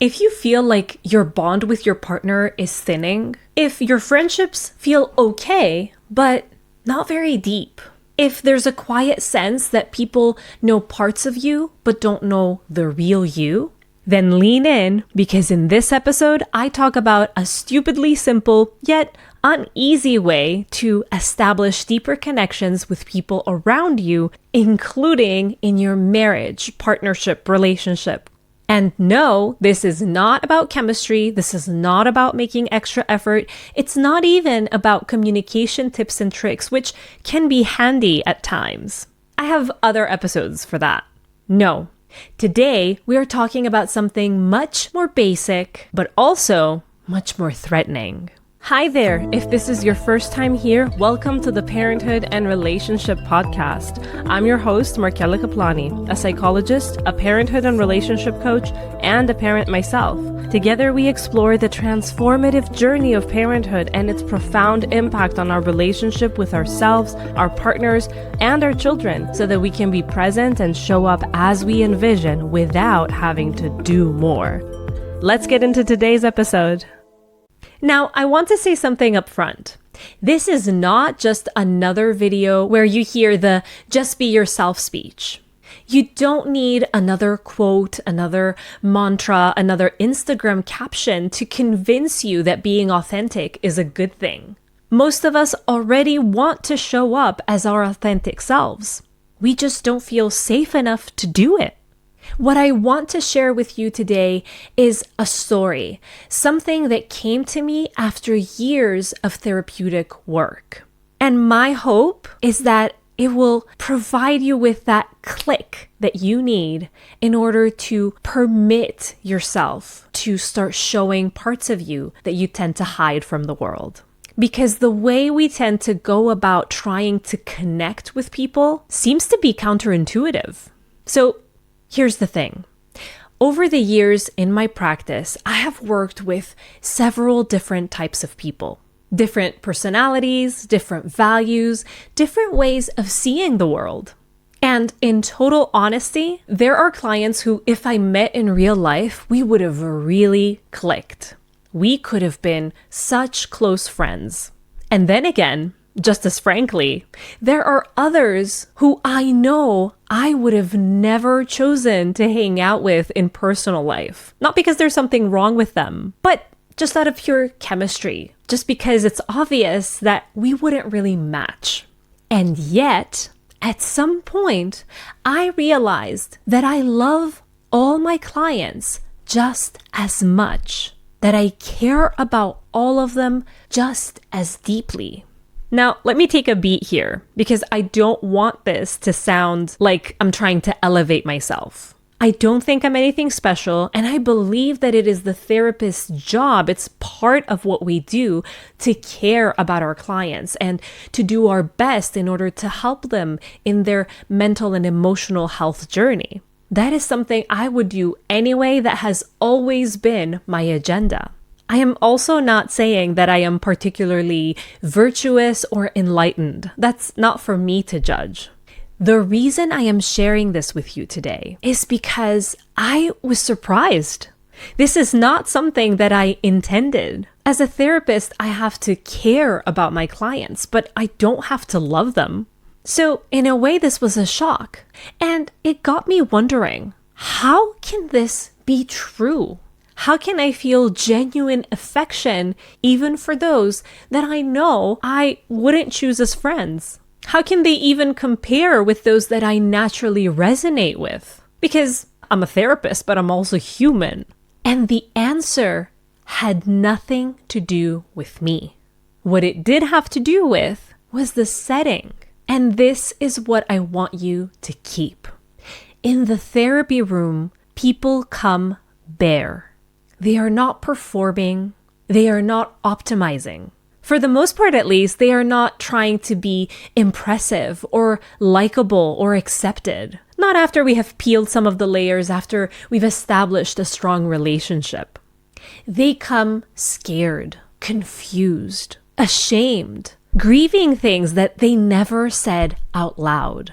If you feel like your bond with your partner is thinning, if your friendships feel okay, but not very deep, if there's a quiet sense that people know parts of you but don't know the real you, then lean in, because in this episode, I talk about a stupidly simple yet uneasy way to establish deeper connections with people around you, including in your marriage, partnership, relationship. And no, this is not about chemistry. This is not about making extra effort. It's not even about communication tips and tricks, which can be handy at times. I have other episodes for that. No. Today, we are talking about something much more basic, but also much more threatening. Hi there. If this is your first time here, welcome to the Parenthood and Relationship Podcast. I'm your host, Markela Kaplani, a psychologist, a parenthood and relationship coach, and a parent myself. Together, we explore the transformative journey of parenthood and its profound impact on our relationship with ourselves, our partners, and our children, so that we can be present and show up as we envision without having to do more. Let's get into today's episode. Now, I want to say something up front. This is not just another video where you hear the just be yourself speech. You don't need another quote, another mantra, another Instagram caption to convince you that being authentic is a good thing. Most of us already want to show up as our authentic selves. We just don't feel safe enough to do it. What I want to share with you today is a story, something that came to me after years of therapeutic work. And my hope is that it will provide you with that click that you need in order to permit yourself to start showing parts of you that you tend to hide from the world. Because the way we tend to go about trying to connect with people seems to be counterintuitive. So here's the thing. Over the years in my practice, I have worked with several different types of people. Different personalities, different values, different ways of seeing the world. And in total honesty, there are clients who, if I met in real life, we would have really clicked. We could have been such close friends. And then again, just as frankly, there are others who I know I would have never chosen to hang out with in personal life. Not because there's something wrong with them, but just out of pure chemistry. Just because it's obvious that we wouldn't really match. And yet, at some point, I realized that I love all my clients just as much. That I care about all of them just as deeply. Now, let me take a beat here, because I don't want this to sound like I'm trying to elevate myself. I don't think I'm anything special, and I believe that it is the therapist's job, it's part of what we do, to care about our clients and to do our best in order to help them in their mental and emotional health journey. That is something I would do anyway. That has always been my agenda. I am also not saying that I am particularly virtuous or enlightened. That's not for me to judge. The reason I am sharing this with you today is because I was surprised. This is not something that I intended. As a therapist, I have to care about my clients, but I don't have to love them. So in a way, this was a shock. And it got me wondering, how can this be true? How can I feel genuine affection even for those that I know I wouldn't choose as friends? How can they even compare with those that I naturally resonate with? Because I'm a therapist, but I'm also human. And the answer had nothing to do with me. What it did have to do with was the setting. And this is what I want you to keep. In the therapy room, people come bare. They are not performing. They are not optimizing. For the most part, at least, they are not trying to be impressive or likable or accepted. Not after we have peeled some of the layers, after we've established a strong relationship. They come scared, confused, ashamed, grieving things that they never said out loud.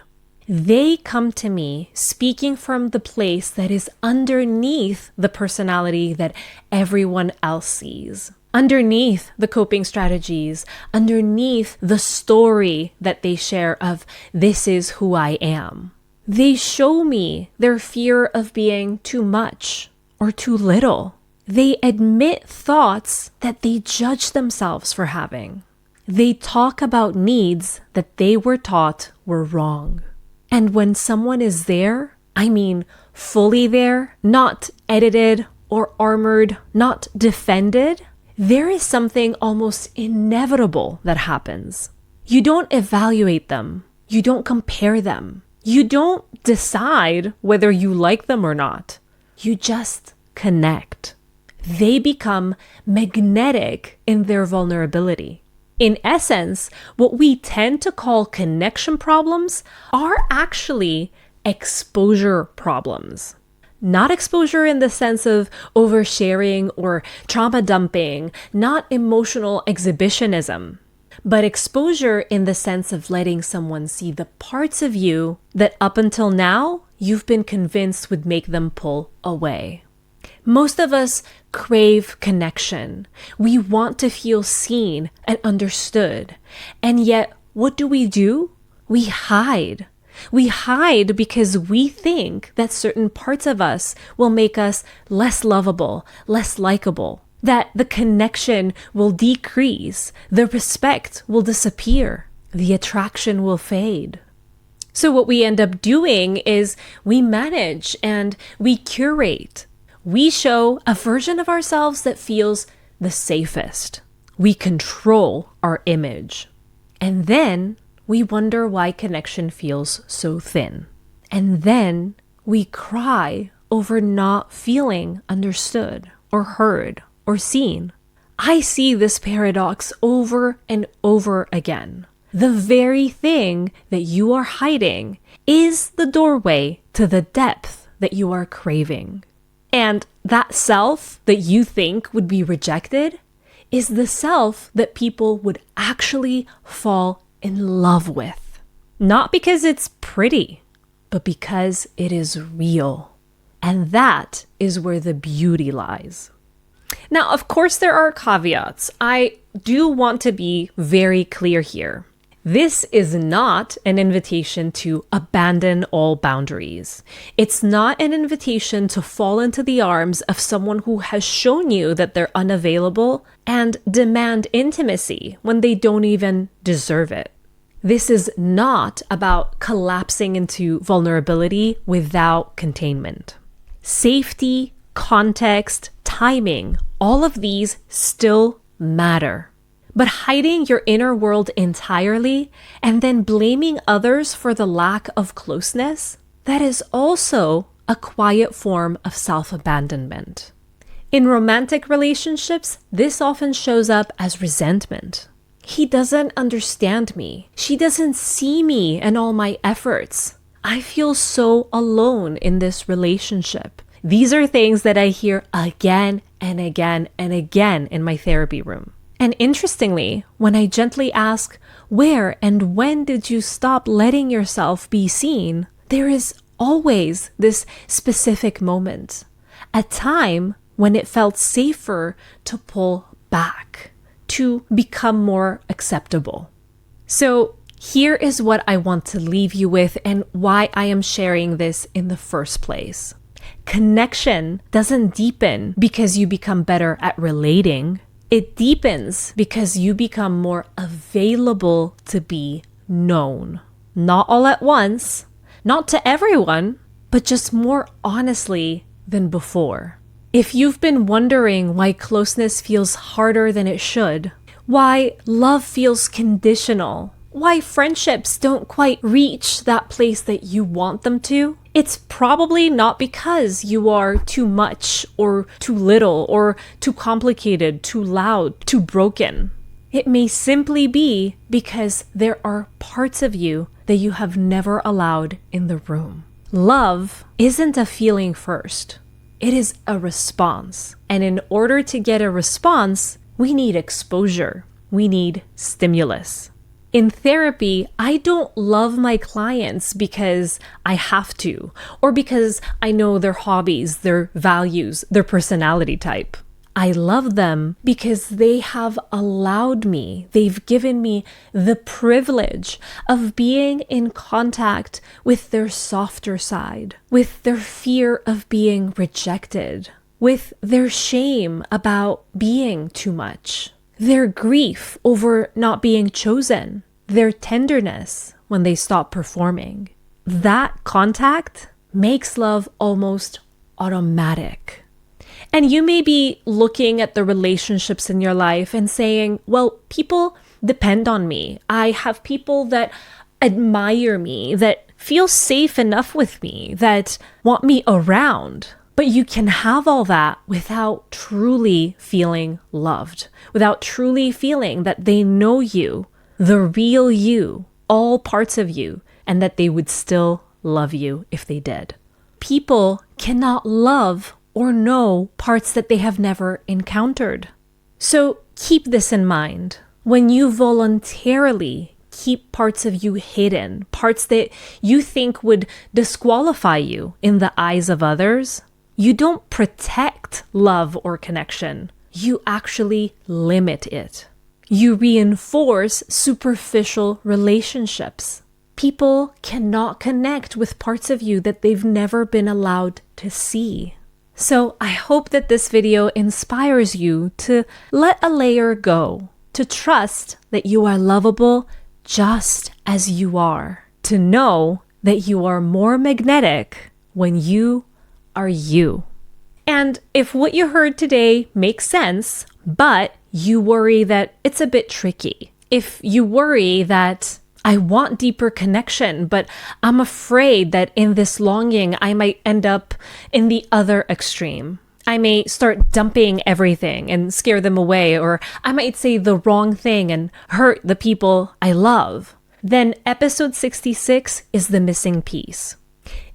They come to me speaking from the place that is underneath the personality that everyone else sees, underneath the coping strategies, underneath the story that they share of this is who I am. They show me their fear of being too much or too little. They admit thoughts that they judge themselves for having. They talk about needs that they were taught were wrong. And when someone is there, I mean fully there, not edited or armored, not defended, there is something almost inevitable that happens. You don't evaluate them. You don't compare them. You don't decide whether you like them or not. You just connect. They become magnetic in their vulnerability. In essence, what we tend to call connection problems are actually exposure problems. Not exposure in the sense of oversharing or trauma dumping, not emotional exhibitionism, but exposure in the sense of letting someone see the parts of you that up until now you've been convinced would make them pull away. Most of us crave connection. We want to feel seen and understood. And yet, what do? We hide. We hide because we think that certain parts of us will make us less lovable, less likable, that the connection will decrease, the respect will disappear, the attraction will fade. So what we end up doing is we manage and we curate. We show a version of ourselves that feels the safest. We control our image. And then we wonder why connection feels so thin. And then we cry over not feeling understood or heard or seen. I see this paradox over and over again. The very thing that you are hiding is the doorway to the depth that you are craving. And that self that you think would be rejected is the self that people would actually fall in love with. Not because it's pretty, but because it is real. And that is where the beauty lies. Now, of course, there are caveats. I do want to be very clear here. This is not an invitation to abandon all boundaries. It's not an invitation to fall into the arms of someone who has shown you that they're unavailable and demand intimacy when they don't even deserve it. This is not about collapsing into vulnerability without containment. Safety, context, timing, all of these still matter. But hiding your inner world entirely and then blaming others for the lack of closeness, that is also a quiet form of self-abandonment. In romantic relationships, this often shows up as resentment. He doesn't understand me. She doesn't see me and all my efforts. I feel so alone in this relationship. These are things that I hear again and again and again in my therapy room. And interestingly, when I gently ask, where and when did you stop letting yourself be seen? There is always this specific moment, a time when it felt safer to pull back, to become more acceptable. So here is what I want to leave you with and why I am sharing this in the first place. Connection doesn't deepen because you become better at relating. It deepens because you become more available to be known. Not all at once, not to everyone, but just more honestly than before. If you've been wondering why closeness feels harder than it should, why love feels conditional, why friendships don't quite reach that place that you want them to, it's probably not because you are too much or too little or too complicated, too loud, too broken. It may simply be because there are parts of you that you have never allowed in the room. Love isn't a feeling first. It is a response. And in order to get a response, we need exposure. We need stimulus. In therapy, I don't love my clients because I have to, or because I know their hobbies, their values, their personality type. I love them because they have allowed me, they've given me the privilege of being in contact with their softer side, with their fear of being rejected, with their shame about being too much, their grief over not being chosen, their tenderness when they stop performing. That contact makes love almost automatic. And you may be looking at the relationships in your life and saying, well, people depend on me. I have people that admire me, that feel safe enough with me, that want me around. But you can have all that without truly feeling loved, without truly feeling that they know you, the real you, all parts of you, and that they would still love you if they did. People cannot love or know parts that they have never encountered. So keep this in mind. When you voluntarily keep parts of you hidden, parts that you think would disqualify you in the eyes of others, you don't protect love or connection. You actually limit it. You reinforce superficial relationships. People cannot connect with parts of you that they've never been allowed to see. So I hope that this video inspires you to let a layer go, to trust that you are lovable just as you are, to know that you are more magnetic when you are you. And if what you heard today makes sense, but you worry that it's a bit tricky, if you worry that I want deeper connection, but I'm afraid that in this longing, I might end up in the other extreme. I may start dumping everything and scare them away, or I might say the wrong thing and hurt the people I love. Then episode 66 is the missing piece.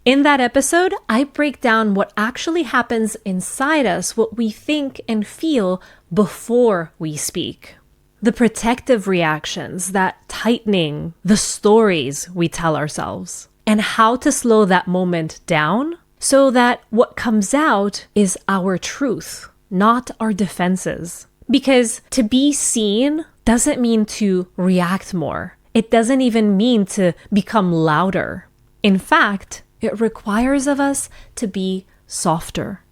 In that episode, I break down what actually happens inside us, what we think and feel before we speak. The protective reactions, that tightening, the stories we tell ourselves, and how to slow that moment down so that what comes out is our truth, not our defenses. Because to be seen doesn't mean to react more. It doesn't even mean to become louder. In fact, it requires of us to be softer.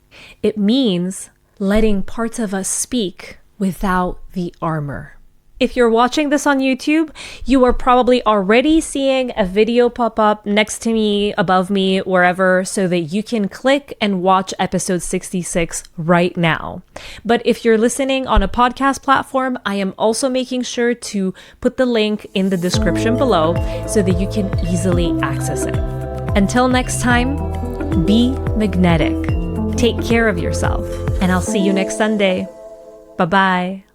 It means letting parts of us speak without the armor. If you're watching this on YouTube, you are probably already seeing a video pop up next to me, above me, wherever, so that you can click and watch episode 66 right now. But if you're listening on a podcast platform, I am also making sure to put the link in the description below so that you can easily access it. Until next time, be magnetic. Take care of yourself, and I'll see you next Sunday. Bye-bye.